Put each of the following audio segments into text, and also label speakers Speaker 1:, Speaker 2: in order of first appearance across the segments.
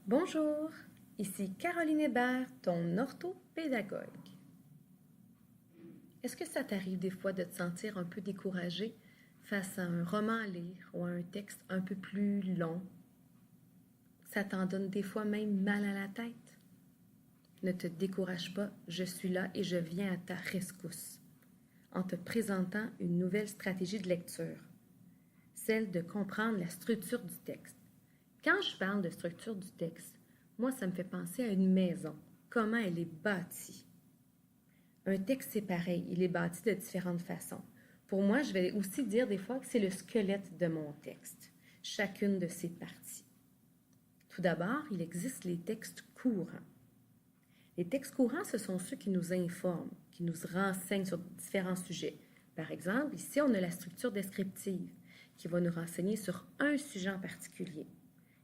Speaker 1: Bonjour, ici Caroline Hébert, ton orthopédagogue. Est-ce que ça t'arrive des fois de te sentir un peu découragé face à un roman à lire ou à un texte un peu plus long? Ça t'en donne des fois même mal à la tête? Ne te décourage pas, je suis là et je viens à ta rescousse en te présentant une nouvelle stratégie de lecture, celle de comprendre la structure du texte. Quand je parle de structure du texte, moi, ça me fait penser à une maison, comment elle est bâtie. Un texte, c'est pareil, il est bâti de différentes façons. Pour moi, je vais aussi dire des fois que c'est le squelette de mon texte, chacune de ses parties. Tout d'abord, il existe les textes courants. Les textes courants, ce sont ceux qui nous informent, qui nous renseignent sur différents sujets. Par exemple, ici, on a la structure descriptive qui va nous renseigner sur un sujet en particulier.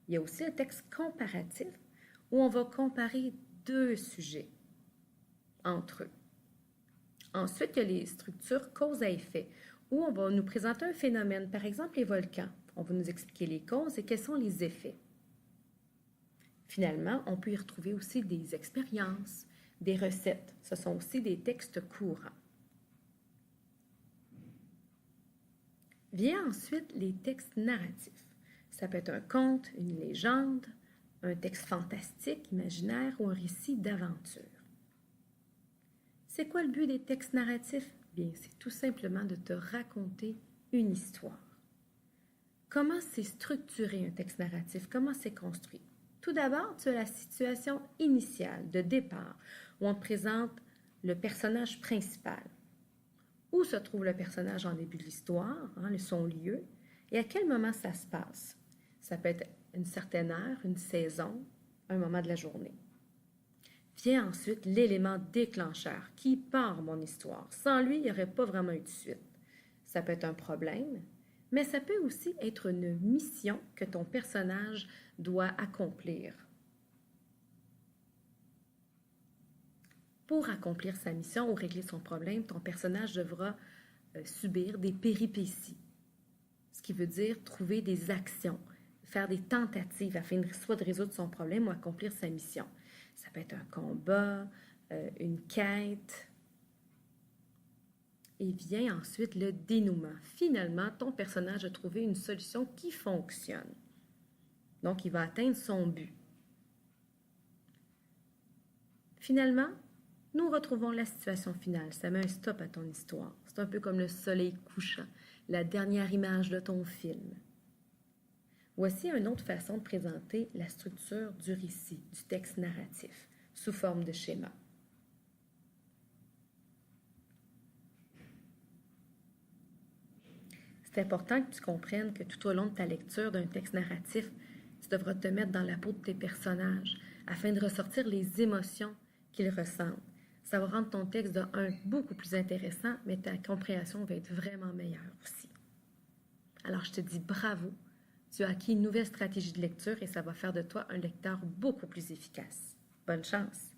Speaker 1: Il y a aussi le texte comparatif où on va comparer deux sujets entre eux. Ensuite, il y a les structures cause à effet où on va nous présenter un phénomène, par exemple les volcans. On va nous expliquer les causes et quels sont les effets. Finalement, on peut y retrouver aussi des expériences, des recettes. Ce sont aussi des textes courants. Vient ensuite les textes narratifs. Ça peut être un conte, une légende, un texte fantastique, imaginaire ou un récit d'aventure. C'est quoi le but des textes narratifs? Bien, c'est tout simplement de te raconter une histoire. Comment c'est structuré un texte narratif? Comment c'est construit? Tout d'abord, tu as la situation initiale, de départ, où on te présente le personnage principal. Où se trouve le personnage en début de l'histoire, son lieu, et à quel moment ça se passe. Ça peut être une certaine heure, une saison, un moment de la journée. Vient ensuite l'élément déclencheur qui part mon histoire. Sans lui, il n'y aurait pas vraiment eu de suite. Ça peut être un problème, mais ça peut aussi être une mission que ton personnage doit accomplir. Pour accomplir sa mission ou régler son problème, ton personnage devra subir des péripéties, ce qui veut dire trouver des actions, faire des tentatives afin soit de résoudre son problème ou accomplir sa mission. Ça peut être un combat, une quête. Et vient ensuite le dénouement. Finalement, ton personnage a trouvé une solution qui fonctionne. Donc, il va atteindre son but. Finalement, nous retrouvons la situation finale. Ça met un stop à ton histoire. C'est un peu comme le soleil couchant, la dernière image de ton film. Voici une autre façon de présenter la structure du récit, du texte narratif, sous forme de schéma. C'est important que tu comprennes que tout au long de ta lecture d'un texte narratif, tu devras te mettre dans la peau de tes personnages afin de ressortir les émotions qu'ils ressentent. Ça va rendre ton texte beaucoup plus intéressant, mais ta compréhension va être vraiment meilleure aussi. Alors, je te dis bravo. Tu as acquis une nouvelle stratégie de lecture et ça va faire de toi un lecteur beaucoup plus efficace. Bonne chance!